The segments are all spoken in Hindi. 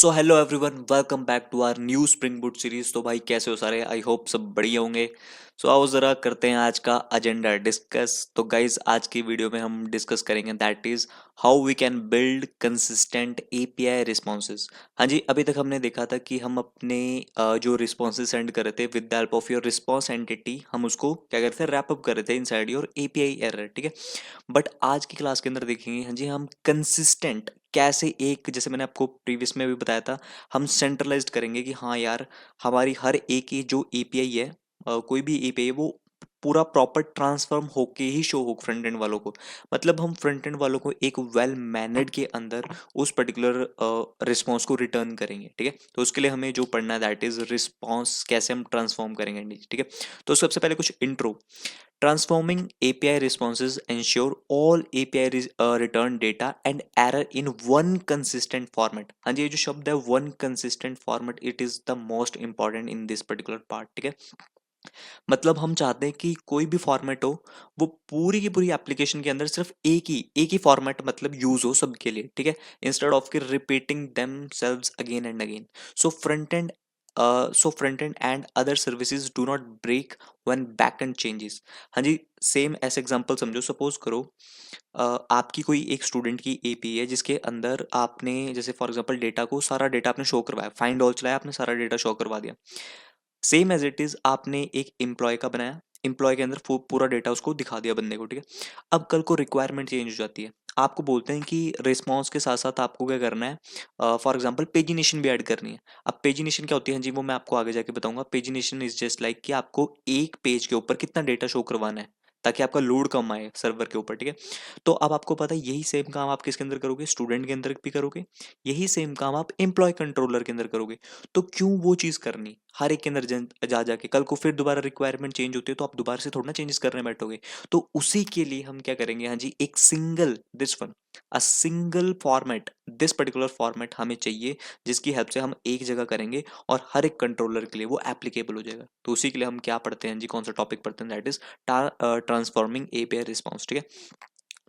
So hello everyone, welcome back to our new spring boot series. तो भाई कैसे हो सारे? आई होप सब बढ़िया होंगे। सो आओ जरा करते हैं आज का एजेंडा डिस्कस। तो गाइज आज की वीडियो में हम डिस्कस करेंगे that is how we can build consistent API responses. हाँ जी, अभी तक हमने देखा था कि हम अपने जो रिस्पॉन्सेज सेंड कर रहे थे with the help of your response entity, हम उसको क्या करते हैं, रैप अप कर रहे थे इनसाइड योर एपीआई एरर। ठीक है, बट आज की क्लास के अंदर देखेंगे हाँ जी हम कंसिस्टेंट कैसे, एक जैसे मैंने आपको प्रीवियस में भी बताया था, हम सेंट्रलाइज्ड करेंगे कि हाँ यार हमारी हर एक ही जो एपीआई है, कोई भी एपीआई है, वो पूरा प्रॉपर ट्रांसफॉर्म होके ही शो हो फ्रंट एंड वालों को। मतलब हम फ्रंट एंड वालों को एक वेल मैनेड के अंदर उस पर्टिकुलर रिस्पॉन्स को रिटर्न करेंगे। ठीक है, तो उसके लिए हमें जो पढ़ना है दैट इज रिस्पॉन्स कैसे हम ट्रांसफॉर्म करेंगे। ठीक है, तो सबसे पहले कुछ intro. Transforming API responses ensure all API return data and error in one consistent format। हाँ जी, ये जो शब्द है one consistent format, it is the most important in this particular part। ठीक है, मतलब हम चाहते हैं कि कोई भी फॉर्मेट हो, वो पूरी की पूरी एप्लीकेशन के अंदर सिर्फ एक ही फॉर्मेट मतलब यूज हो सबके लिए। ठीक है, इंस्टेड ऑफ के repeating themselves again and again. So front end and other services do not break when back end changes. हाँ जी, सेम ऐसे एग्जांपल समझो। सपोज करो आपकी कोई एक स्टूडेंट की एपी है जिसके अंदर आपने जैसे फॉर एग्जांपल डेटा को, सारा डेटा आपने शो करवाया, फाइंड ऑल चलाया, आपने सारा डेटा शो करवा दिया। सेम एज इट इज आपने एक एम्प्लॉय का बनाया, एम्प्लॉय के अंदर पूरा डेटा उसको दिखा दिया बंदे को। ठीक है, अब कल को रिक्वायरमेंट चेंज हो जाती है, आपको बोलते हैं कि रिस्पॉन्स के साथ साथ आपको क्या करना है, फॉर एग्जांपल पेजिनेशन भी ऐड करनी है। अब पेजिनेशन क्या होती है, हाँ जी वो मैं आपको आगे जाके बताऊंगा। पेजिनेशन इज जस्ट लाइक कि आपको एक पेज के ऊपर कितना डेटा शो करवाना है ताकि आपका लोड कम आए सर्वर के ऊपर। ठीक है, तो अब आपको पता है यही सेम काम आप किसके अंदर करोगे, स्टूडेंट के अंदर भी करोगे, यही सेम काम आप एम्प्लॉय कंट्रोलर के अंदर करोगे। तो क्यों वो चीज करनी हर एक के अंदर जा जाके, कल को फिर दोबारा रिक्वायरमेंट चेंज होती है तो आप दोबारा से थोड़ा ना चेंजेस करने बैठोगे। तो उसी के लिए हम क्या करेंगे, हाँ जी एक single this one, a single format, this particular format हमें चाहिए जिसकी हेल्प से हम एक जगह करेंगे और हर एक कंट्रोलर के लिए वो एप्लीकेबल हो जाएगा। तो उसी के लिए हम क्या पढ़ते हैं जी, कौन सा टॉपिक पढ़ते हैं, that is transforming API response. ठीक है,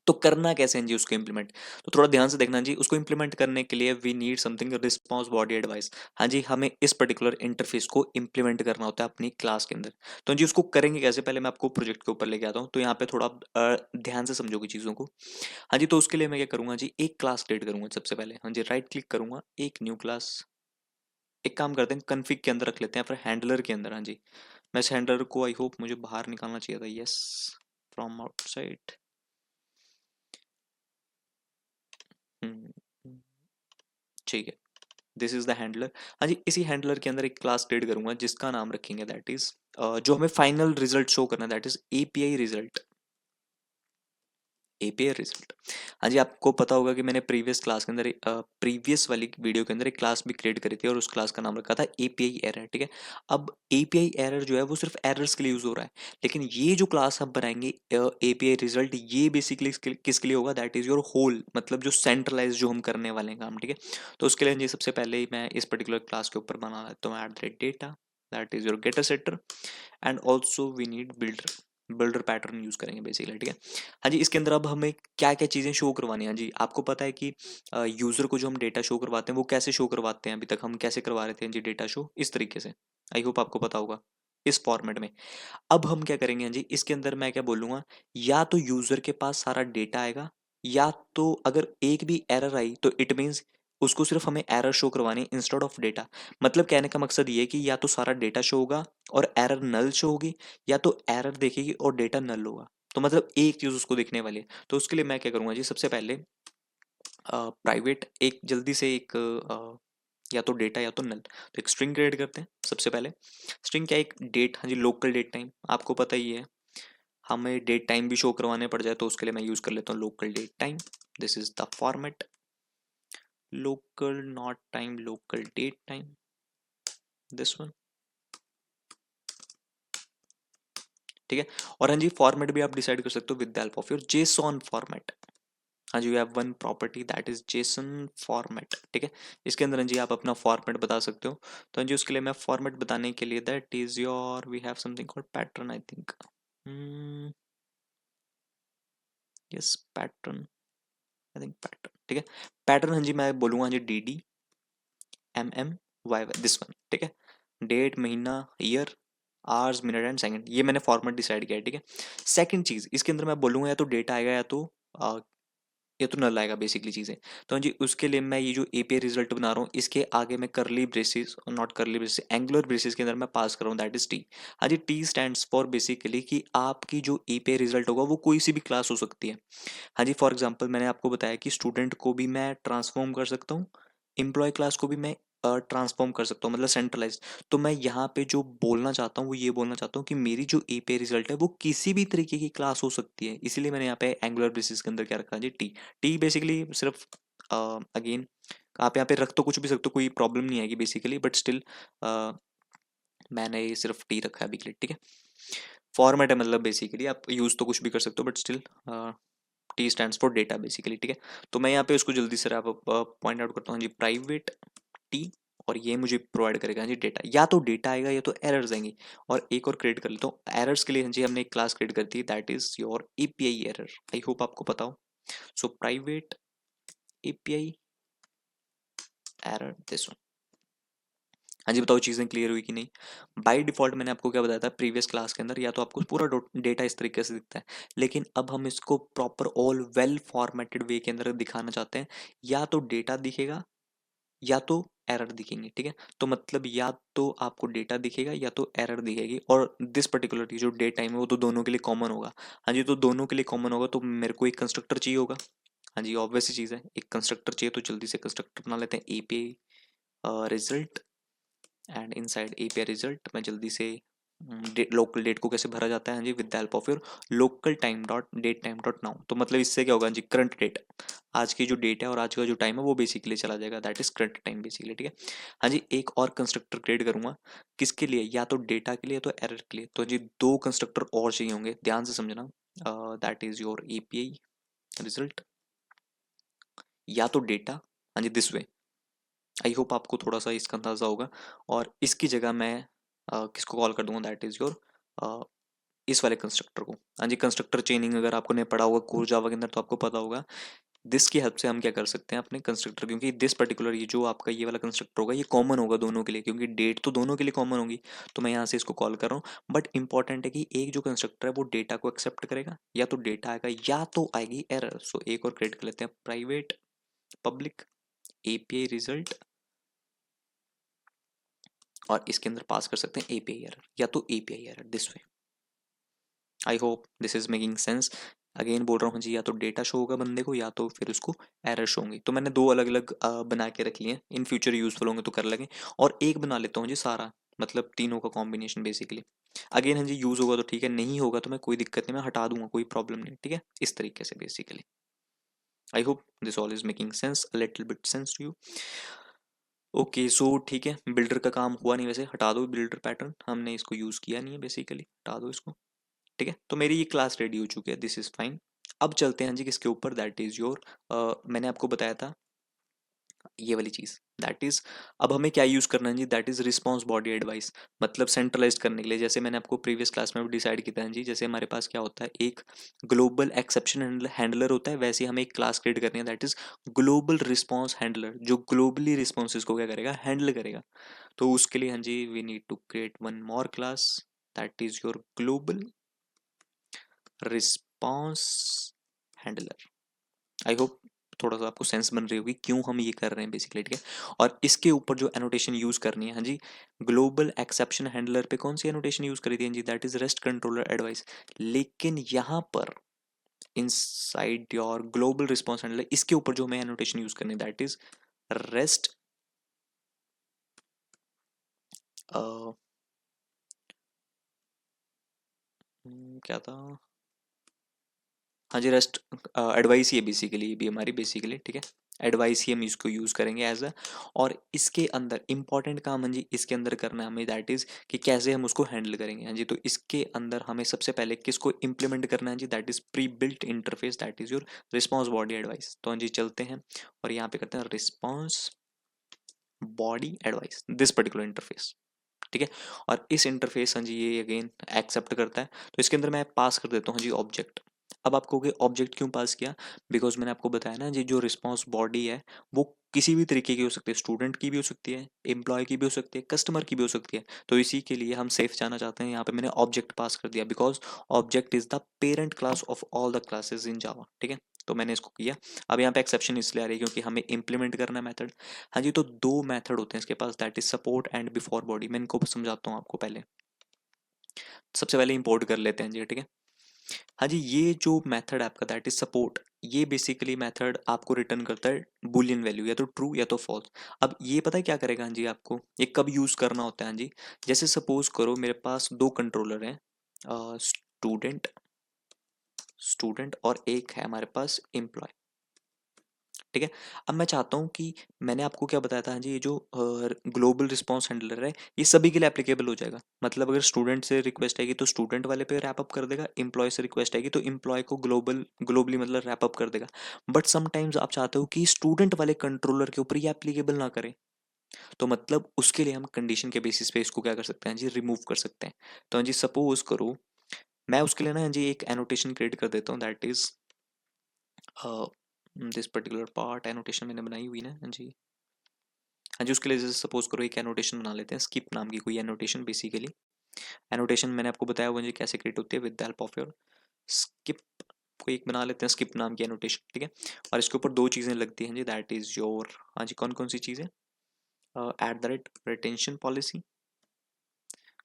तो करना कैसे हैं जी उसको इम्प्लीमेंट, तो थोड़ा ध्यान से देखना जी। उसको इम्प्लीमेंट करने के लिए we need something response body advice. हाँ जी, हमें इस पर्टिकुलर इंटरफेस को इम्प्लीमेंट करना होता है अपनी क्लास के अंदर। तो जी उसको करेंगे कैसे, पहले मैं आपको प्रोजेक्ट के ऊपर लेके आता हूँ, तो यहाँ पे थोड़ा ध्यान से समझोगे चीज़ों को। हाँ जी, तो उसके लिए मैं क्या करूँगा जी, एक क्लास क्रिएट करूँगा सबसे पहले। हाँ जी, राइट क्लिक करूँगा, एक न्यू क्लास। एक काम करते हैं, कन्फिग के अंदर रख लेते हैं, फिर हैंडलर के अंदर। हाँ जी, मैं इस हैंडलर को आई होप मुझे बाहर निकालना चाहिए था, यस, फ्रॉम आउटसाइड। ठीक है, दिस इज द हैंडलर। हाँ जी, इसी हैंडलर के अंदर एक क्लास क्रिएट करूंगा जिसका नाम रखेंगे दैट इज, जो हमें फाइनल रिजल्ट शो करना है that is API result. API result, हाँ जी आपको पता होगा कि मैंने प्रीवियस क्लास के अंदर, प्रीवियस वाली वीडियो के अंदर एक क्लास भी क्रिएट करी थी और उस क्लास का नाम रखा था एपीआई एरर। ठीक है, अब एपीआई एरर जो है वो सिर्फ एरर्स के लिए यूज हो रहा है, लेकिन ये जो क्लास हम बनाएंगे एपीआई रिजल्ट, ये बेसिकली किसके लिए होगा, दैट इज योर होल, मतलब जो सेंट्रलाइज जो हम करने वाले हैं काम। ठीक है, तो उसके लिए जी सबसे पहले ही मैं इस पर्टिकुलर क्लास के ऊपर बना लेता हूँ at the rate data, that is your getter setter, and also we need builder. Builder pattern use करेंगे बेसिकली। ठीक है, हाँ जी इसके अंदर अब हमें क्या क्या चीजें शो करवानी है। हाँ जी आपको पता है कि यूजर को जो हम डेटा शो करवाते हैं वो कैसे शो करवाते हैं, अभी तक हम कैसे करवा रहे थे जी डेटा शो इस तरीके से, आई होप आपको पता होगा, इस फॉर्मेट में। अब हम क्या करेंगे, हाँ जी इसके अंदर मैं क्या बोलूंगा, या तो यूजर के पास सारा डेटा आएगा, या तो अगर एक भी एरर आई तो इट मीन्स उसको सिर्फ हमें एरर शो करवानी इंस्टेड ऑफ डेटा। मतलब कहने का मकसद ये है कि या तो सारा डेटा शो होगा और एरर नल शो होगी, या तो एरर देखेगी और डेटा नल होगा। तो मतलब एक चीज उसको दिखने वाली है। तो उसके लिए मैं क्या करूंगा जी, सबसे पहले प्राइवेट एक जल्दी से एक या तो डेटा या तो नल, तो एक स्ट्रिंग क्रिएट करते हैं सबसे पहले। स्ट्रिंग क्या, एक डेट, हाँ जी लोकल डेट टाइम, आपको पता ही है हमें डेट टाइम भी शो करवाने पड़ जाए तो उसके लिए मैं यूज कर लेता हूँ local date time. This is the format, local not time, local date time, this one. ठीक है, और हाँ जी फॉर्मेट भी आप डिसाइड कर सकते हो with the help of your JSON format. हाँ जी, you have one property that is JSON format. ठीक है, इसके अंदर हाँ जी आप अपना फॉर्मेट बता सकते हो। तो हाँ जी उसके लिए मैं फॉर्मेट बताने के लिए that is your, we have something called pattern I think, yes pattern, I think pattern. ठीक है, पैटर्न हाँ जी मैं बोलूंगा हाँ जी D D, MMYY, this one, ठीक है। डेट, महीना, year, hours, minute and second, ये मैंने फॉर्मेट डिसाइड किया है, ठीक है। सेकंड चीज इसके अंदर मैं बोलूंगा या तो डेटा आएगा या तो ये तो नल आएगा बेसिकली चीजें। तो हाँ जी, उसके लिए मैं ये जो एपीआई रिजल्ट बना रहा हूँ इसके आगे मैं करली ब्रेसेस, नॉट करली ब्रेसेस, एंगुलर ब्रेसेस के अंदर मैं पास कर रहा हूँ, दैट इज टी। हाँ जी, टी स्टैंड्स फॉर बेसिकली कि आपकी जो एपीआई रिजल्ट होगा वो कोई सी भी क्लास हो सकती है। हाँ जी, फॉर एग्जांपल मैंने आपको बताया कि स्टूडेंट को भी मैं ट्रांसफॉर्म कर सकता हूँ, एम्प्लॉय क्लास को भी मैं ट्रांसफॉर्म कर सकता हूँ, मतलब सेंट्रलाइज। तो मैं यहाँ पे जो बोलना चाहता हूँ वो ये बोलना चाहता हूँ कि मेरी जो एपीआई रिजल्ट है वो किसी भी तरीके की क्लास हो सकती है, इसीलिए मैंने यहाँ पे एंगुलर बेसिस के अंदर क्या रखा है जी, टी। टी बेसिकली सिर्फ अगेन आप यहाँ पे रख तो कुछ भी सकते हो, कोई प्रॉब्लम नहीं आएगी बेसिकली, बट स्टिल मैंने ये सिर्फ टी रखा है अभी के लिए, ठीक है। फॉर्मेट है, मतलब बेसिकली आप यूज तो कुछ भी कर सकते हो, but steel tea stands for data basically, ठीक है। तो मैं यहाँ पे उसको जल्दी से आप पॉइंट आउट करता हूँ जी, प्राइवेट टी, और ये मुझे प्रोवाइड करेगा जी डेटा, या तो डेटा आएगा या तो एरर्स आएंगी। और एक और क्रिएट कर लेता हूँ एरर्स के लिए, जी हमने एक क्लास क्रिएट कर दी, that is your API error, I hope आपको पता हो। So private API error, this one. हाँ जी, बताओ चीज़ें क्लियर हुई कि नहीं। बाय डिफॉल्ट मैंने आपको क्या बताया था प्रीवियस क्लास के अंदर, या तो आपको पूरा डेटा इस तरीके से दिखता है, लेकिन अब हम इसको प्रॉपर ऑल वेल फॉर्मेटेड वे के अंदर दिखाना चाहते हैं। या तो डेटा दिखेगा या तो एरर दिखेंगे, ठीक है। तो मतलब या तो आपको डेटा दिखेगा या तो एरर दिखेगी, और दिस पर्टिकुलर जो डेट टाइम है वो तो दोनों के लिए कॉमन होगा। हाँ जी, तो दोनों के लिए कॉमन होगा तो मेरे को एक कंस्ट्रक्टर चाहिए होगा। हाँ जी, ऑब्वियस सी चीज़ है, एक कंस्ट्रक्टर चाहिए, तो जल्दी से कंस्ट्रक्टर बना लेते हैं, API result, and inside API result मैं जल्दी से लोकल डेट को कैसे भरा जाता है, हाँ जी, with the help of your local time dot date time dot now. तो मतलब इससे क्या होगा जी, करंट डेट, आज की जो डेट है और आज का जो टाइम है वो बेसिकली चला जाएगा, that is current time basically, ठीक है। हाँ जी, एक और कंस्ट्रक्टर क्रिएट करूंगा, किसके लिए, या तो डेटा के लिए या तो एरर के लिए। तो जी दो कंस्ट्रक्टर और चाहिए होंगे, ध्यान से समझना, that is your API result, या तो डेटा, हाँ जी दिस वे। आई होप आपको थोड़ा सा इसका अंदाजा होगा। और इसकी जगह मैं किसको कॉल कर दूंगा, दैट इज योर इस वाले कंस्ट्रक्टर को। हाँ जी, कंस्ट्रक्टर चेनिंग अगर आपको ने पढ़ा होगा कोर जावा के अंदर तो आपको पता होगा, दिस की हेल्प से हम क्या कर सकते हैं अपने कंस्ट्रक्टर, क्योंकि दिस पर्टिकुलर ये जो आपका ये वाला कंस्ट्रक्टर होगा ये कॉमन होगा दोनों के लिए, क्योंकि डेट तो दोनों के लिए कॉमन होगी। तो मैं यहाँ से इसको कॉल कर रहा हूँ, बट इंपॉर्टेंट है कि एक जो कंस्ट्रक्टर है वो डेटा को एक्सेप्ट करेगा, या तो डेटा आएगा या तो आएगी एरर। सो एक और क्रिएट कर लेते हैं, प्राइवेट पब्लिक एपीआई रिजल्ट, और इसके अंदर पास कर सकते हैं एपीआई एरर या तो API error, this way. I hope this is making sense. Again बोल रहा हूँ जी, या तो डेटा शो होगा बंदे को या तो फिर उसको एरर शो होंगी। तो मैंने दो अलग अलग बना के रख लिए हैं, इन फ्यूचर यूजफुल होंगे तो कर लगे। और एक बना लेता हूँ जी सारा, मतलब तीनों का कॉम्बिनेशन बेसिकली। अगेन हाँ जी, यूज होगा तो ठीक है, नहीं होगा तो मैं कोई दिक्कत नहीं, मैं हटा दूंगा, कोई प्रॉब्लम नहीं, ठीक है, इस तरीके से basically. I hope this all is making sense, little bit sense to you. Okay so ठीक है, बिल्डर का काम हुआ नहीं, वैसे हटा दो बिल्डर पैटर्न, हमने इसको यूज किया नहीं है बेसिकली, हटा दो इसको, ठीक है। तो मेरी ये क्लास रेडी हो चुकी है, दिस इज फाइन। अब चलते हैं जी किसके ऊपर, दैट इज योर, मैंने आपको बताया था ये वाली चीज, दैट इज, अब हमें क्या यूज करना है जी, that is response body advice, मतलब सेंट्रलाइज करने के लिए। जैसे मैंने आपको प्रीवियस क्लास में भी डिसाइड किया था जी, जैसे हमारे पास क्या होता है, एक ग्लोबल एक्सेप्शन हैंडलर होता है, वैसे हमें एक क्लास क्रिएट करनी है, that is global response handler, जो ग्लोबली रिस्पॉन्सेज को क्या करेगा, हैंडल करेगा। तो उसके लिए हाँ जी, we need to create one more class, that is your global response handler. I hope थोड़ा सा आपको सेंस बन रही होगी क्यों हम ये कर रहे हैं बेसिकली, ठीक है। और इसके ऊपर जो एनोटेशन यूज करनी है, हाँ जी, ग्लोबल एक्सेप्शन हैंडलर पे कौन सी एनोटेशन यूज करी थी, हाँ जी, that is rest controller advice. लेकिन यहाँ पर inside your global response handler, इसके ऊपर जो हमें एनोटेशन यूज करनी है, दैट इज रेस्ट, क्या था, हाँ जी, रेस्ट एडवाइस ही है बेसिकली, ये भी हमारी बेसिकली, ठीक है, एडवाइस ही हम इसको यूज़ करेंगे एज अ। और इसके अंदर इंपॉर्टेंट काम हाँ जी इसके अंदर करना है हमें, दैट इज़ कि कैसे हम उसको हैंडल करेंगे। हाँ जी, तो इसके अंदर हमें सबसे पहले किसको इंप्लीमेंट करना है जी, that is pre built interface, that is your response body advice. तो हाँ जी चलते हैं और यहाँ पे करते हैं response body advice, this particular interface, ठीक है। और इस इंटरफेस हाँ जी ये अगेन एक्सेप्ट करता है, तो इसके अंदर मैं पास कर देता हूँ हाँ जी ऑब्जेक्ट। अब आप कहोगे ऑब्जेक्ट क्यों पास किया, बिकॉज मैंने आपको बताया ना जी, जो रिस्पॉन्स बॉडी है वो किसी भी तरीके की हो सकती है, स्टूडेंट की भी हो सकती है, एम्प्लॉय की भी हो सकती है, कस्टमर की भी हो सकती है। तो इसी के लिए हम सेफ जाना चाहते हैं, यहाँ पे मैंने ऑब्जेक्ट पास कर दिया, because object is the parent class of all the classes in Java. ठीक है, तो मैंने इसको किया। अब यहाँ पे एक्सेप्शन इसलिए आ रही है क्योंकि हमें इंप्लीमेंट करना है मेथड। हाँ जी, तो दो मेथड होते हैं इसके पास, that is support and before body. मैं इनको समझाता हूँ आपको पहले। सबसे पहले इंपोर्ट कर लेते हैं जी। ठीक है, हाँ जी, ये जो मेथड है आपका दैट इज सपोर्ट, ये बेसिकली मेथड आपको रिटर्न करता है बुलियन वैल्यू, या तो ट्रू या तो फॉल्स। अब ये पता है क्या करेगा हाँ जी आपको, ये कब यूज करना होता है हाँ जी, जैसे सपोज करो मेरे पास दो कंट्रोलर हैं, स्टूडेंट स्टूडेंट और एक है हमारे पास एम्प्लॉय। ठीक है, अब मैं चाहता हूँ कि मैंने आपको क्या बताया था हाँ जी, ये जो ग्लोबल रिस्पॉन्स हैंडलर है ये सभी के लिए एप्लीकेबल हो जाएगा। मतलब अगर स्टूडेंट से रिक्वेस्ट आएगी तो स्टूडेंट वाले पे रैप अप कर देगा, एम्प्लॉय से रिक्वेस्ट आएगी तो एम्प्लॉय को ग्लोबली मतलब रैप अप कर देगा। बट समटाइम्स आप चाहते हो कि स्टूडेंट वाले कंट्रोलर के ऊपर ये एप्लीकेबल ना करे, तो मतलब उसके लिए हम कंडीशन के बेसिस पे इसको क्या कर सकते हैं जी, रिमूव कर सकते हैं। तो हाँ जी, सपोज करो मैं उसके लिए ना हाँ जी एक एनोटेशन क्रिएट कर देता हूँ, that is this particular part annotation मैंने बनाई हुई ना हाँ जी। हाँ जी, उसके लिए जैसे सपोज करो एक एनोटेशन बना लेते हैं, स्किप नाम की कोई एनोटेशन। बेसिकली एनोटेशन मैंने आपको बताया वो जी कैसे क्रिएट होती है, with the help of your skip. कोई एक बना लेते हैं स्किप नाम की एनोटेशन। ठीक है, और इसके ऊपर दो चीज़ें लगती हैं जी, दैट इज योर, हाँ जी कौन कौन सी चीज़ें, eight the rate retention policy,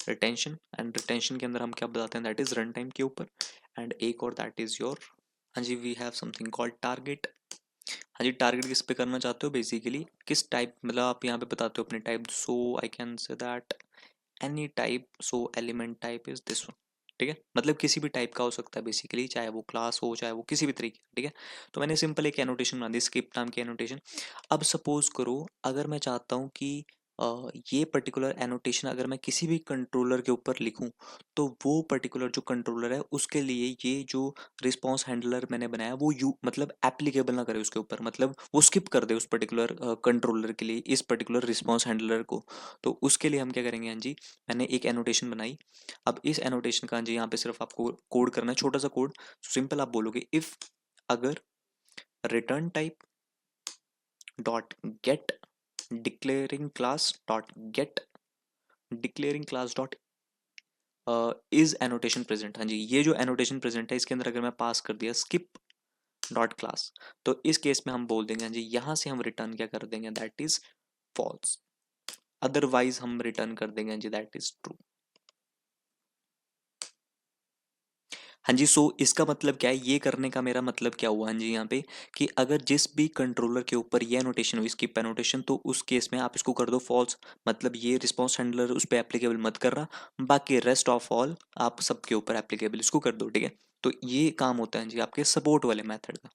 retention, and retention के अंदर हम क्या बताते हैं दैट इज रन टाइम के ऊपर, एंड एक और दैट इज योर, हाँ जी we have something called target. हाँ जी, टारगेट किस पे करना चाहते हो बेसिकली, किस टाइप, मतलब आप यहाँ पे बताते हो अपने type, so I can say that any type, so element type is this one. ठीक है, मतलब किसी भी टाइप का हो सकता है बेसिकली, चाहे वो क्लास हो चाहे वो किसी भी तरीके का। ठीक है, तो मैंने सिंपल एक एनोटेशन बना दी, स्किप नाम की एनोटेशन। अब सपोज करो अगर मैं चाहता हूँ कि ये पर्टिकुलर एनोटेशन अगर मैं किसी भी कंट्रोलर के ऊपर लिखूं, तो वो पर्टिकुलर जो कंट्रोलर है उसके लिए ये जो रिस्पॉन्स हैंडलर मैंने बनाया वो यू मतलब एप्लीकेबल ना करे उसके ऊपर, मतलब वो स्किप कर दे उस पर्टिकुलर कंट्रोलर के लिए इस पर्टिकुलर रिस्पॉन्स हैंडलर को। तो उसके लिए हम क्या करेंगे हाँ जी, मैंने एक एनोटेशन बनाई। अब इस एनोटेशन का हाँ जी यहाँ पे सिर्फ आपको कोड करना है, छोटा सा कोड। सिंपल आप बोलोगे इफ अगर return type dot gate declaring class dot gate declaring class dot is annotation present. हाँ जी, ये जो एनोटेशन प्रेजेंट है इसके अंदर अगर मैं पास कर दिया स्किप डॉट क्लास, तो इस केस में हम बोल देंगे हाँ जी यहाँ से हम रिटर्न क्या कर देंगे दैट इज फॉल्स, अदरवाइज हम रिटर्न कर देंगे हाँ जी दैट इज ट्रू। हाँ जी, सो इसका मतलब क्या है, ये करने का मेरा मतलब क्या हुआ हाँ जी यहाँ पे, कि अगर जिस भी कंट्रोलर के ऊपर ये एनोटेशन हुई स्किप एनोटेशन, तो उस केस में आप इसको कर दो फॉल्स, मतलब ये रिस्पॉन्स हैंडलर उस पर एप्लीकेबल मत कर रहा, बाकी रेस्ट ऑफ ऑल आप सबके ऊपर एप्लीकेबल इसको कर दो। ठीक है, तो ये काम होता है जी आपके सपोर्ट वाले मेथड का,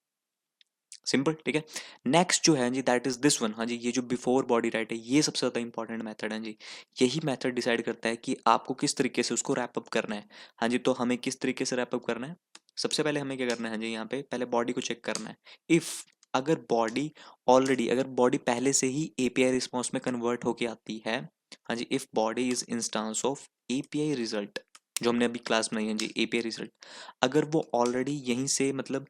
सिंपल। ठीक है, नेक्स्ट जो है जी दैट इज दिस वन। हाँ जी, ये जो बिफोर बॉडी राइट है ये सबसे ज्यादा इंपॉर्टेंट मेथड है जी। यही मेथड डिसाइड करता है कि आपको किस तरीके से उसको रैप अप करना है। हाँ जी, तो हमें किस तरीके से रैप अप करना है, सबसे पहले हमें क्या करना है हाँ जी, यहाँ पे पहले बॉडी को चेक करना है। इफ अगर बॉडी ऑलरेडी, अगर बॉडी पहले से ही एपीआई रिस्पॉन्स में कन्वर्ट होके आती है, हाँ जी, if body is instance of API result, जो हमने अभी क्लास बनाई है जी एपीआई रिजल्ट, अगर वो ऑलरेडी यहीं से, मतलब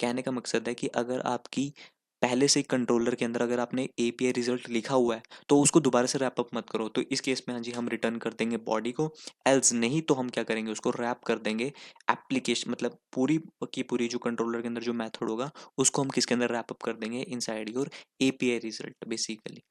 कहने का मकसद है कि अगर आपकी पहले से ही कंट्रोलर के अंदर अगर आपने एपीआई रिजल्ट लिखा हुआ है, तो उसको दोबारा से रैप अप मत करो। तो इस केस में हाँ जी हम रिटर्न कर देंगे बॉडी को, एल्स नहीं तो हम क्या करेंगे उसको रैप कर देंगे एप्लीकेशन, मतलब पूरी की पूरी जो कंट्रोलर के अंदर जो मेथड होगा उसको हम किसके अंदर रैप अप कर देंगे, inside your API result basically.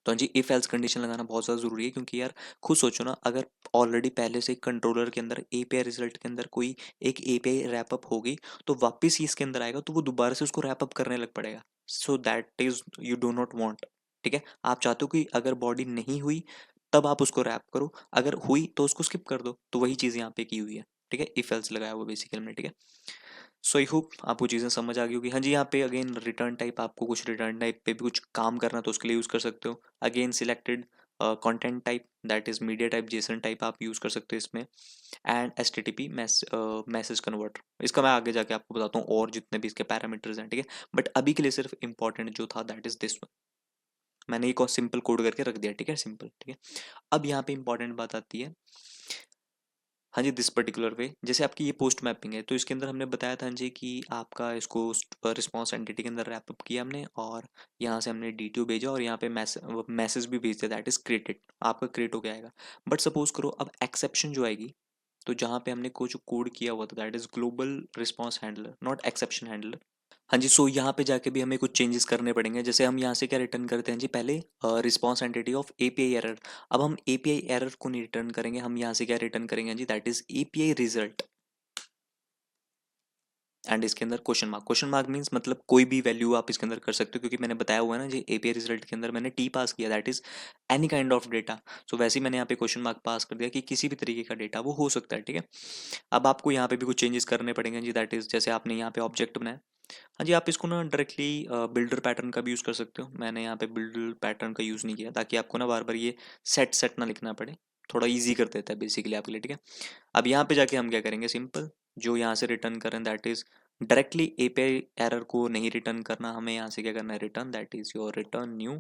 तो हाँ जी, इफ एल्स कंडीशन लगाना बहुत ज़्यादा ज़रूरी है, क्योंकि यार खुद सोचो ना, अगर ऑलरेडी पहले से कंट्रोलर के अंदर एपीआई रिजल्ट के अंदर कोई एक एपीआई रैप अप होगी, तो वापस ही इसके अंदर आएगा तो वो दोबारा से उसको रैप अप करने लग पड़ेगा। So that is you do not want. ठीक है, आप चाहते हो कि अगर बॉडी नहीं हुई तब आप उसको रैप करो, अगर हुई तो उसको स्किप कर दो, तो वही चीज़ यहाँ पे की हुई है। ठीक है, इफ एल्स लगाया हुआ बेसिकली हमने। ठीक है, सो आई होप आपको चीज़ें समझ आ गई होगी। हाँ जी, यहाँ पे अगेन रिटर्न टाइप, आपको कुछ रिटर्न टाइप पे भी कुछ काम करना तो उसके लिए यूज़ कर सकते हो। Again selected content type that is media type, Jason type आप यूज़ कर सकते हो इसमें, and S T T P message converter, इसका मैं आगे जाके आपको बताता हूँ और जितने भी इसके पैरामीटर्स हैं। ठीक है, बट अभी के लिए सिर्फ इंपॉर्टेंट जो था दैट इज दिस वन, मैंने एक और सिंपल कोड करके रख दिया। ठीक है, सिंपल। ठीक है, अब यहाँ पे इंपॉर्टेंट बात आती है, हाँ जी, दिस पर्टिकुलर वे, जैसे आपकी ये पोस्ट मैपिंग है, तो इसके अंदर हमने बताया था हाँ जी कि आपका इसको रिस्पॉन्स एंटिटी के अंदर रैप अप किया हमने, और यहाँ से हमने DTO भेजा और यहाँ पे मैसेज भी भेज दिया, दैट इज क्रिएटेड, आपका क्रिएट हो गया आएगा। बट सपोज करो अब एक्सेप्शन जो आएगी, तो जहाँ पे हमने कुछ कोड किया हुआ था, that is global response handler, not exception handler. हाँ जी, सो यहाँ पे जाके भी हमें कुछ चेंजेस करने पड़ेंगे। जैसे हम यहाँ से क्या रिटर्न करते हैं जी, पहले response entity of API error. अब हम API एरर को नहीं रिटर्न करेंगे, हम यहाँ से क्या रिटर्न करेंगे जी, that is API result. And इसके अंदर क्वेश्चन मार्क मीन्स मतलब कोई भी वैल्यू आप इसके अंदर कर सकते हो, क्योंकि मैंने बताया हुआ है ना जी, API रिजल्ट के अंदर मैंने टी पास किया, that is any kind of data. So वैसे ही मैंने यहाँ पे क्वेश्चन मार्क पास कर दिया कि किसी भी तरीके का डेटा वो हो सकता है, ठीक है। अब आपको यहाँ पे भी कुछ चेंजेस करने पड़ेंगे जी, दैट इज जैसे आपने यहाँ पे ऑब्जेक्ट बनाया। हाँ जी, आप इसको ना डायरेक्टली बिल्डर पैटर्न का भी यूज़ कर सकते हो। मैंने यहाँ पे बिल्डर पैटर्न का यूज़ नहीं किया, ताकि आपको ना बार बार ये सेट सेट ना लिखना पड़े, थोड़ा इजी कर देता है बेसिकली आपके लिए, ठीक है। अब यहाँ पे जाके हम क्या करेंगे, सिंपल जो यहाँ से रिटर्न करें, that is directly API error को नहीं रिटर्न करना, हमें यहाँ से क्या करना है, return, that is your return new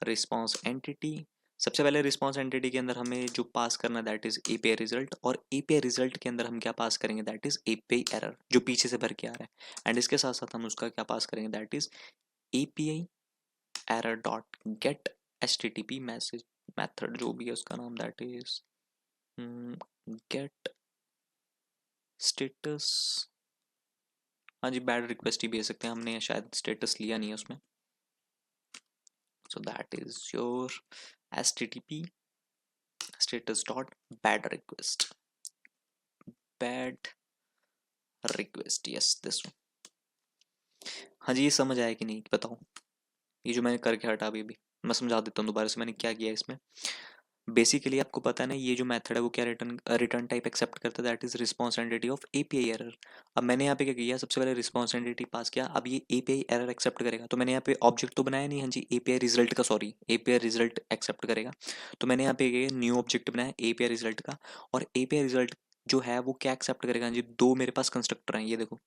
response entity. सबसे पहले रिस्पॉन्स एंटिटी के अंदर हमें जो पास करना है, दैट इज API रिजल्ट, और API रिजल्ट के अंदर हम क्या पास करेंगे, दैट इज API एरर जो पीछे से भर के आ रहा है। एंड इसके साथ साथ हम उसका क्या पास करेंगे, that is API error dot gate HTTP message method, जो भी है उसका नाम, दैट इज गेट स्टेटस। हाँ जी, बैड रिक्वेस्ट ही भेज सकते हैं, हमने शायद स्टेटस लिया नहीं है उसमें। So that is your HTTP status dot bad request, bad request, yes this one। हाँ जी, ये समझ आया कि नहीं बताओ, ये जो मैंने करके हटा अभी मैं समझा देता हूँ दोबारा से मैंने क्या किया इसमें। बेसिकली आपको पता है ना, ये जो मेथड है वो क्या रिटर्न रिटर्न टाइप एक्सेप्ट करता है, that is response entity of API error. अब मैंने यहाँ पे क्या किया, सबसे पहले रिस्पॉन्स एंटिटी पास किया, अब ये API एरर एक्सेप्ट करेगा, तो मैंने यहाँ पे ऑब्जेक्ट तो बनाया नहीं, हाँ जी API रिजल्ट का, सॉरी API रिजल्ट एक्सेप्ट करेगा। तो मैंने यहाँ पे न्यू ऑब्जेक्ट बनाया API रिजल्ट का, और API रिजल्ट जो है वो क्या एक्सेप्ट करेगा, हाँ जी दो मेरे पास कंस्ट्रक्टर हैं, ये देखो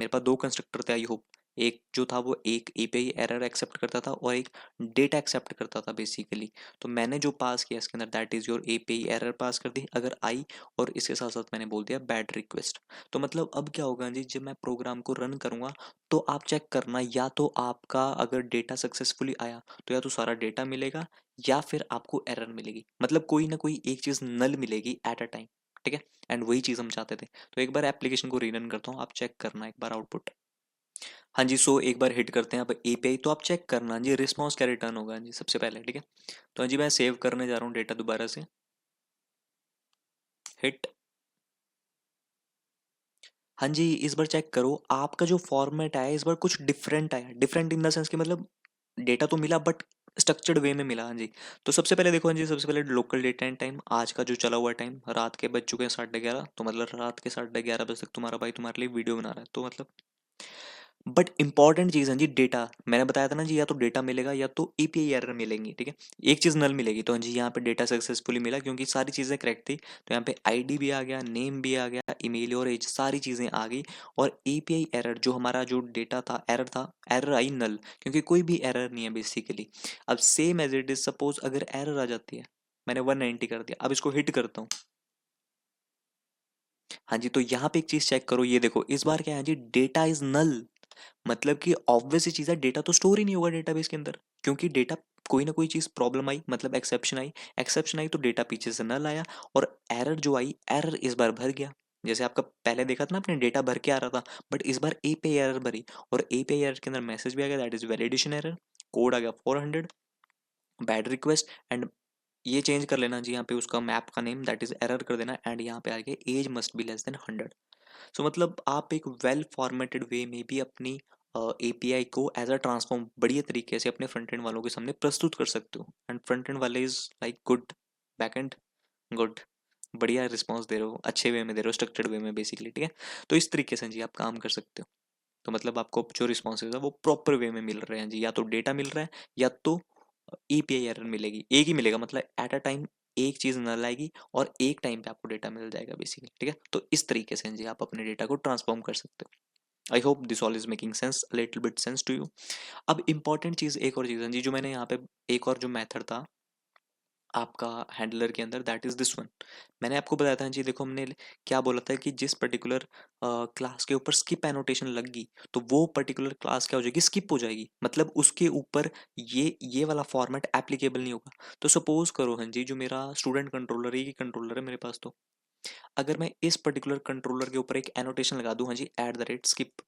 मेरे पास दो कंस्ट्रक्टर थे, आई होप। एक जो था वो एक API एरर एक्सेप्ट करता था, और एक डेटा एक्सेप्ट करता था बेसिकली। तो मैंने जो पास किया इसके अंदर, that is your API error pass कर दी अगर आई, और इसके साथ साथ मैंने बोल दिया बैड रिक्वेस्ट। तो मतलब अब क्या होगा जी, जब मैं प्रोग्राम को रन करूंगा, तो आप चेक करना, या तो आपका अगर डेटा सक्सेसफुली आया, तो या तो सारा डेटा मिलेगा, या फिर आपको एरर मिलेगी, मतलब कोई ना कोई एक चीज नल मिलेगी एट अ टाइम, ठीक है। एंड वही चीज हम चाहते थे। तो एक बार एप्लीकेशन को रीरन करता हूँ, आप चेक करना एक बार आउटपुट। हाँ जी, सो एक बार हिट करते हैं अब API, तो आप चेक करना जी रिस्पॉन्स क्या रिटर्न होगा जी सबसे पहले, ठीक है। तो हाँ जी, मैं सेव करने जा रहा हूँ डेटा दोबारा से, हिट। हाँ जी, इस बार चेक करो, आपका जो फॉर्मेट आया इस बार कुछ डिफरेंट आया, डिफरेंट इन द सेंस कि मतलब डेटा तो मिला बट स्ट्रक्चर्ड वे में मिला, हाँ जी। तो सबसे पहले देखो हाँ जी, सबसे पहले लोकल डेट एंड टाइम, आज का जो चला हुआ टाइम, रात के बज चुके हैं 11:30, तो मतलब रात के 11:30 बजे तक तुम्हारा भाई तुम्हारे लिए वीडियो बना रहा है, तो मतलब बट इंपॉर्टेंट चीज़ है जी डेटा, मैंने बताया था ना जी, या तो डेटा मिलेगा या तो API एरर मिलेंगी, ठीक है। एक चीज़ नल मिलेगी, तो हाँ जी यहाँ पे डेटा सक्सेसफुली मिला क्योंकि सारी चीज़ें करेक्ट थी। तो यहाँ पे ID भी आ गया, नेम भी आ गया, ईमेल और एज सारी चीज़ें आ गई। और API एरर जो हमारा जो डेटा था, एरर आई नल, क्योंकि कोई भी एरर नहीं है बेसिकली। अब same as it is, suppose अगर एरर आ जाती है, मैंने 190 कर दिया, अब इसको हिट करता हूँ। हाँ जी, तो यहाँ पे एक चीज़ चेक करो, ये देखो इस बार क्या है जी, डेटा इज नल। मतलब कि ऑब्वियस ही चीज़ है, डेटा तो स्टोर ही नहीं होगा डेटाबेस के अंदर, क्योंकि डेटा कोई ना कोई चीज़ प्रॉब्लम आई, मतलब एक्सेप्शन आई तो डेटा पीछे से नल आया। और एरर जो आई, एरर इस बार भर गया। जैसे आपका पहले देखा था ना, अपने डेटा भर के आ रहा था, बट इस बार API एरर भरी, और API एरर के अंदर मैसेज भी आ गया, that is validation error, code आ गया 400, बैड रिक्वेस्ट। एंड ये चेंज कर लेना जी, यहाँ पे उसका मैप का नेम, दैट इज एरर कर देना, एंड यहाँ पे आगे age must be less than 100। So मतलब आप एक वेल फॉर्मेटेड वे में भी अपनी API को एज अ ट्रांसफॉर्म बढ़िया तरीके से अपने फ्रंट एंड वालों के सामने प्रस्तुत कर सकते हो। एंड फ्रंट एंड वाले is like good, back and good, बढ़िया रिस्पॉन्स दे रहे हो, अच्छे वे में दे रहे हो, स्ट्रक्चर्ड वे में बेसिकली, ठीक है। तो इस तरीके से जी आप काम कर सकते हो। तो मतलब आपको जो रिस्पॉन्सेज है वो प्रॉपर वे में मिल रहे हैं जी, या तो डेटा मिल रहा है, या तो API एरर मिलेगी, एक ही मिलेगा, मतलब एट अ टाइम एक चीज नल आएगी, और एक टाइम पे आपको डेटा मिल जाएगा बेसिकली, ठीक है। तो इस तरीके से जी आप अपने डेटा को ट्रांसफॉर्म कर सकते हो। I hope this all is making sense, little bit sense to you. अब इंपॉर्टेंट चीज, एक और चीज है जी, जो मैंने यहाँ पे एक और जो मेथड था, आपका हैंडलर के अंदर, दैट इज दिस वन। मैंने आपको बताया था जी, देखो हमने क्या बोला था कि जिस पर्टिकुलर क्लास के ऊपर स्किप एनोटेशन लग गई तो वो पर्टिकुलर क्लास क्या हो जाएगी, स्किप हो जाएगी, मतलब उसके ऊपर ये वाला फॉर्मेट एप्लीकेबल नहीं होगा। तो सपोज करो हाँ जी, जो मेरा स्टूडेंट कंट्रोलर है, ये कंट्रोलर है मेरे पास, तो अगर मैं इस पर्टिकुलर कंट्रोलर के ऊपर एक एनोटेशन लगा दूं हाँ जी, @skip,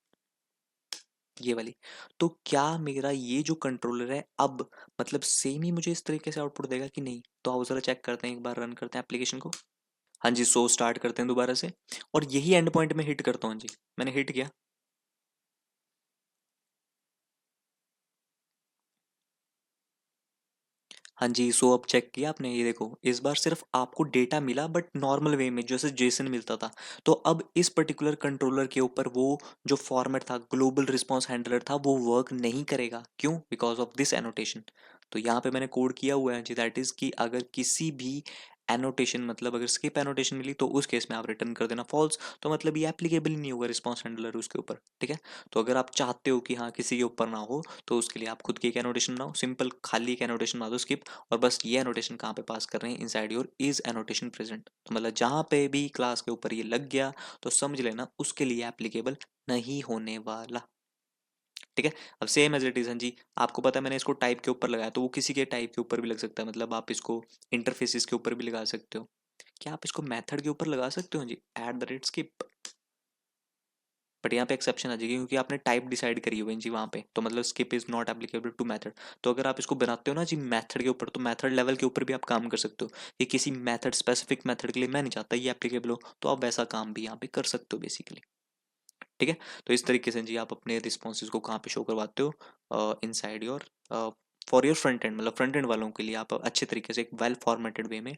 ये वाली, तो क्या मेरा ये जो कंट्रोलर है अब मतलब सेम ही मुझे इस तरीके से आउटपुट देगा कि नहीं? तो आओ जरा चेक करते हैं, एक बार रन करते हैं एप्लीकेशन को। हाँ जी, सो स्टार्ट करते हैं दोबारा से, और यही एंड पॉइंट में हिट करता हूँ। हाँ जी, मैंने हिट किया। हाँ जी, सो अब चेक किया आपने, ये देखो इस बार सिर्फ आपको डेटा मिला बट नॉर्मल वे में, जैसे जेसन मिलता था। तो अब इस पर्टिकुलर कंट्रोलर के ऊपर वो जो फॉर्मेट था, ग्लोबल रिस्पॉन्स हैंडलर था, वो वर्क नहीं करेगा। क्यों? Because of this annotation. तो यहाँ पे मैंने कोड किया हुआ है जी, दैट इज कि अगर किसी भी एनोटेशन, मतलब अगर स्किप एनोटेशन मिली तो उस केस में आप रिटर्न कर देना फॉल्स, तो मतलब ये एप्लीकेबल ही नहीं होगा रिस्पॉन्स हैंडलर उसके ऊपर। ठीक है? तो अगर आप चाहते हो कि हाँ किसी के ऊपर ना हो, तो उसके लिए आप खुद की एक एनोटेशन बनाओ, सिंपल खाली एक एनोटेशन बना दो, स्किप, और बस ये एनोटेशन कहाँ पे पास कर रहे हैं, inside your is annotation present. तो मतलब जहां पे भी क्लास के ऊपर ये लग गया तो समझ लेना उसके लिए एप्लीकेबल नहीं होने वाला। ठीक है? अब सेम एज इट इज, हाँ जी, आपको पता है मैंने इसको टाइप के ऊपर लगाया, तो वो किसी के टाइप के ऊपर भी लग सकता है, मतलब आप इसको इंटरफेसिस के ऊपर भी लगा सकते हो। क्या आप इसको मेथड के ऊपर लगा सकते हो? हाँ जी, @skip। बट यहाँ पे एक्सेप्शन आ जाएगी क्योंकि आपने टाइप डिसाइड करी हुई है जी वहाँ पे, तो मतलब skip is not applicable to method. तो अगर आप इसको बनाते हो ना जी मेथड के ऊपर, तो मेथड लेवल के ऊपर भी आप काम कर सकते हो। ये किसी मेथड, स्पेसिफिक मेथड के लिए मैं नहीं चाहता ये एप्लीकेबल हो, तो आप वैसा काम भी यहाँ पे कर सकते हो बेसिकली। ठीक है? तो इस तरीके से जी आप अपने रिस्पॉन्सेज को कहाँ पे शो करवाते हो, inside your, for your front end, मतलब फ्रंट एंड वालों के लिए आप अच्छे तरीके से एक वेल फॉर्मेटेड वे में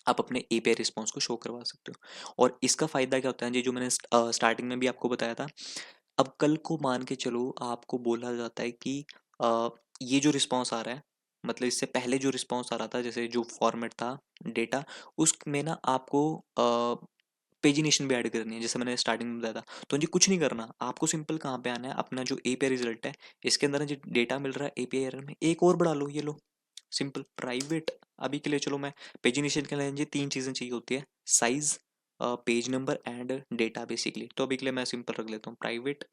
आप अपने एपीआई रिस्पॉन्स को शो करवा सकते हो। और इसका फायदा क्या होता है जी, जो मैंने स्टार्टिंग में भी आपको बताया था। अब कल को मान के चलो आपको बोला जाता है कि अ, ये जो रिस्पॉन्स आ रहा है, मतलब इससे पहले जो रिस्पॉन्स आ रहा था, जैसे जो फॉर्मेट था डेटा, उसमें ना आपको पेजिनेशन भी ऐड करनी है, जैसे मैंने स्टार्टिंग में बताया था। तो जी कुछ नहीं करना, आपको सिंपल कहाँ पे आना है, अपना जो एपीआई रिजल्ट है, इसके अंदर जो डेटा मिल रहा है एपीआई एरर में, एक और बढ़ा लो, ये लो, सिंपल प्राइवेट। अभी के लिए चलो मैं पेजिनेशन के लिए जी तीन चीज़ें चाहिए होती है, size, page number and data basically. तो अभी के लिए मैं सिंपल रख लेता हूँ प्राइवेट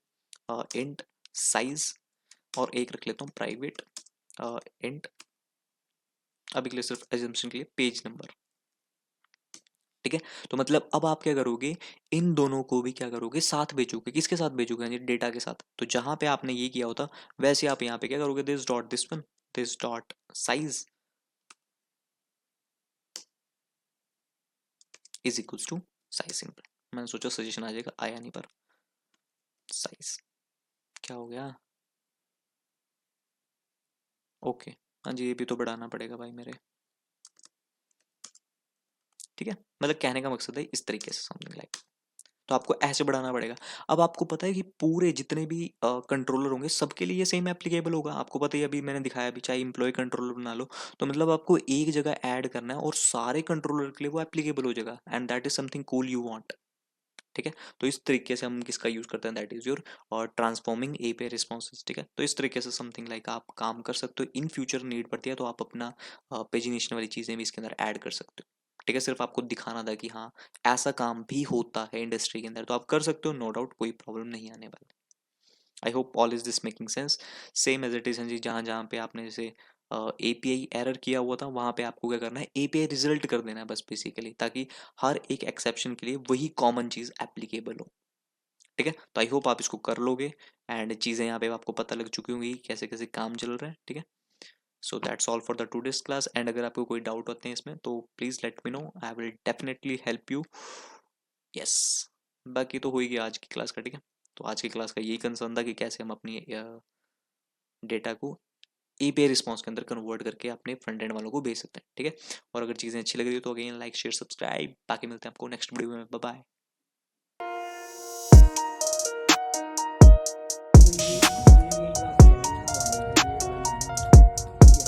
इंट साइज, और एक रख लेता हूँ प्राइवेट इंट, अभी के लिए सिर्फ एजम्पशन के लिए पेज नंबर। ठीक है? तो मतलब अब आप क्या करोगे, इन दोनों को भी क्या करोगे, साथ भेजोगे। किसके साथ भेजोगे? यानी डेटा के साथ। तो जहां पे आपने ये किया होता, वैसे आप यहाँ पे क्या करोगे, this dot this one, this dot size is equals to size, simple. मैंने सोचा सजेशन आ जाएगा, आया नहीं, पर साइज क्या हो गया, ओके। हाँ जी, ये भी तो बढ़ाना पड़ेगा भाई मेरे। ठीक है? मतलब कहने का मकसद है इस तरीके से, समथिंग लाइक, तो आपको ऐसे बढ़ाना पड़ेगा। अब आपको पता है कि पूरे जितने भी कंट्रोलर होंगे सबके लिए ये सेम एप्लीकेबल होगा। आपको पता ही, अभी मैंने दिखाया भी, चाहे एम्प्लॉय कंट्रोलर बना लो, तो मतलब आपको एक जगह ऐड करना है और सारे कंट्रोलर के लिए वो एप्लीकेबल हो जाएगा, and that is something cool you want. ठीक है? तो इस तरीके से हम किसका यूज करते हैं, दैट इज योर और ट्रांसफॉर्मिंग एपीआई रिस्पॉन्सेज। ठीक है? तो इस तरीके से समथिंग लाइक आप काम कर सकते हो। इन फ्यूचर नीड पड़ती है तो आप अपना पेजिनेशन वाली चीजें भी इसके अंदर ऐड कर सकते हो। ठीक है? सिर्फ आपको दिखाना था कि हाँ ऐसा काम भी होता है इंडस्ट्री के अंदर, तो आप कर सकते हो, नो डाउट, कोई प्रॉब्लम नहीं आने वाली। I hope all is this making sense. Same as it is जी, जहाँ जहाँ पे आपने जैसे एपीआई एरर किया हुआ था, वहाँ पे आपको क्या करना है, एपीआई रिजल्ट कर देना है बस बेसिकली, ताकि हर एक एक्सेप्शन के लिए वही कॉमन चीज़ एप्लीकेबल हो। ठीक है? तो आई होप आप इसको कर लोगे, एंड चीज़ें यहाँ पे आपको पता लग चुकी होंगी कैसे कैसे काम चल रहा है। ठीक है? So that's all for the today's class, and अगर आपको कोई डाउट होते हैं इसमें तो please let me know, I will definitely help you. Yes, बाकी तो हो ही गया आज की क्लास का। ठीक है? तो आज की क्लास का यही कंसर्न था कि कैसे हम अपनी डेटा को एपीआई रिस्पॉन्स के अंदर कन्वर्ट करके अपने फ्रंट एंड वालों को भेज सकते हैं। ठीक है? और अगर चीज़ें अच्छी लग रही हो तो अगेन लाइक शेयर सब्सक्राइब, बाकी मिलते हैं आपको नेक्स्ट वीडियो में। Bye bye.